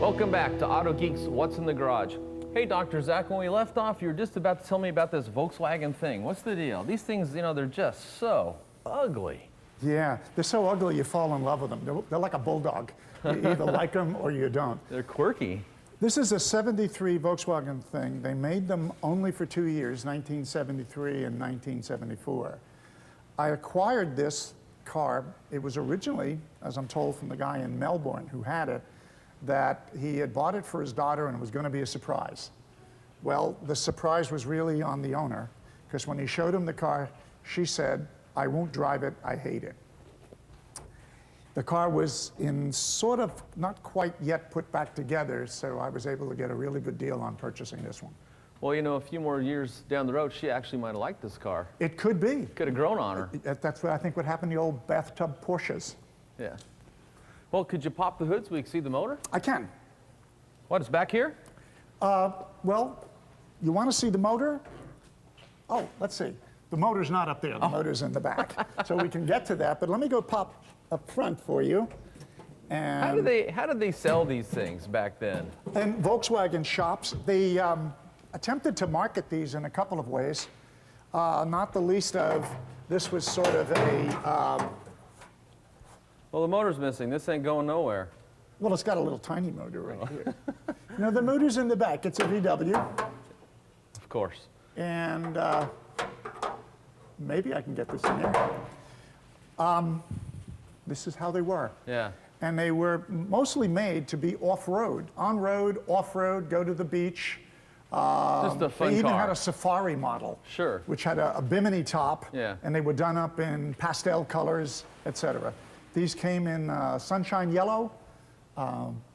Welcome back to Auto Geeks What's in the Garage. Hey, Dr. Zach, when we left off, you were just about to tell me about this Volkswagen thing. What's the deal? These things, you know, they're just so ugly. Yeah, they're so ugly you fall in love with them. They're like a bulldog. You either like them or you don't. They're quirky. This is a 73 Volkswagen thing. They made them only for 2 years, 1973 and 1974. I acquired this car. It was originally, as I'm told from the guy in Melbourne who had it, that he had bought it for his daughter and it was going to be a surprise. Well, the surprise was really on the owner, because when he showed him the car, she said, "I won't drive it, I hate it." The car was in sort of not quite yet put back together, so I was able to get a really good deal on purchasing this one. Well, you know, a few more years down the road, she actually might have liked this car. It could be. Could have grown on her. That's what I think would happen to the old bathtub Porsches. Yeah. Well, could you pop the hood so we can see the motor? I can. What, it's back here? Well, you want to see the motor? Oh, let's see. The motor's not up there. The motor's in the back. So we can get to that, but let me go pop up front for you. And How did they sell these things back then? in Volkswagen shops, they attempted to market these in a couple of ways. Not the least of, this was sort of a, Well, the motor's missing. This ain't going nowhere. well, it's got a little tiny motor right here. You know, the motor's in the back. It's a VW. Of course. And maybe I can get this in there. This is how they were. Yeah. And they were mostly made to be off-road. On-road, off-road, go to the beach. Just a fun They even car. had a Safari model. Sure. Which had a bimini top. Yeah. And they were done up in pastel colors, etc. These came in sunshine yellow,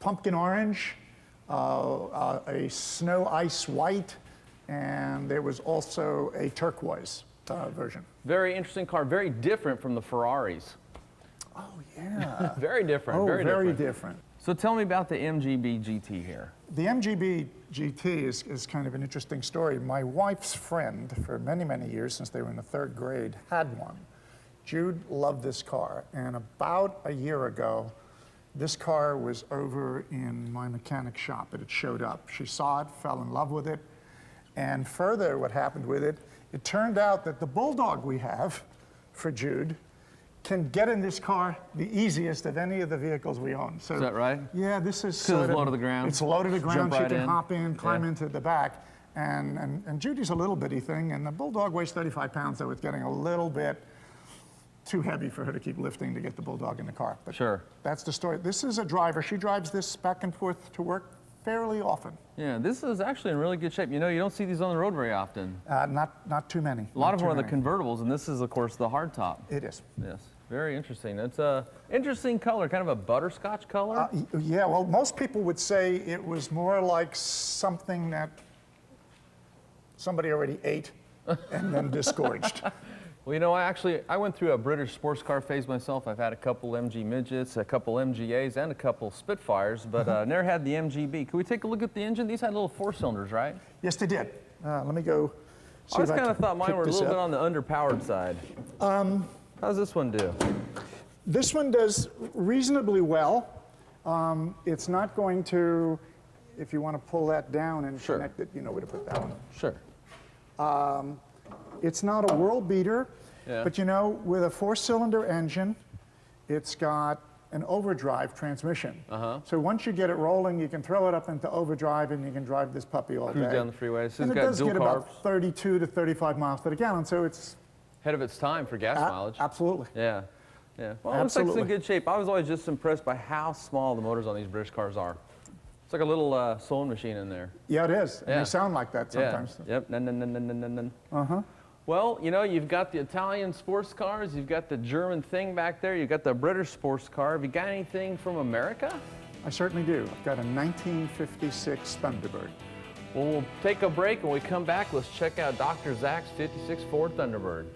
pumpkin orange, a snow ice white, and there was also a turquoise version. Very interesting car. Very different from the Ferraris. Oh, yeah. Very different. Oh, very different. different. So tell me about the MGB GT here. The MGB GT is kind of an interesting story. My wife's friend, for many, many years, since they were in the 3rd grade, had one. Jude loved this car, and about a year ago, this car was over in my mechanic shop. It had showed up. She saw it, fell in love with it, and further, what happened with it, it turned out that the Bulldog we have for Jude can get in this car the easiest of any of the vehicles we own. So, Is that right? yeah, this is Because it's low to the ground? It's low to the ground. Jump She right can in. hop in, climb Yeah. into the back. And Judy's a little bitty thing, and the Bulldog weighs 35 pounds, so it's getting a little bit too heavy for her to keep lifting to get the Bulldog in the car. But Sure. that's the story. This is a driver. She drives this back and forth to work fairly often. Yeah, this is actually in really good shape. You know, you don't see these on the road very often. Not too many. A lot of them are the convertibles, and this is, of course, the hardtop. It is. Yes, very interesting. It's a interesting color, kind of a butterscotch color. Yeah, well, most people would say it was more like something that somebody already ate and then disgorged. Well, you know, I went through a British sports car phase myself. I've had a couple MG Midgets, a couple MGAs, and a couple Spitfires, but never had the MGB. Can we take a look at the engine? These had little 4 cylinders, right? Yes, they did. Let me go see I if just kind can of thought mine pick were a this little bit up. on the underpowered side. How's this one do? This one does reasonably well. It's not going to, if you want to pull that down and Sure. connect it, you know where to put that one. Sure. It's not a world beater, Yeah. but you know, with a 4-cylinder engine, it's got an overdrive transmission. So once you get it rolling, you can throw it up into overdrive and you can drive this puppy all Cruise day. down the freeway. This And has it got does dual get carbs. about 32 to 35 miles to the gallon, so it's Ahead of its time for gas mileage. absolutely. Yeah. Yeah. Well, it looks like it's Absolutely. in good shape. I was always just impressed by how small the motors on these British cars are. It's like a little sewing machine in there. Yeah, it is. And Yeah. they sound like that sometimes. Yeah. Yep. Well, you know, you've got the Italian sports cars, you've got the German thing back there, you've got the British sports car. Have you got anything from America? I certainly do. I've got a 1956 Thunderbird. Well, we'll take a break. When we come back, let's check out Dr. Zach's 56 Ford Thunderbird.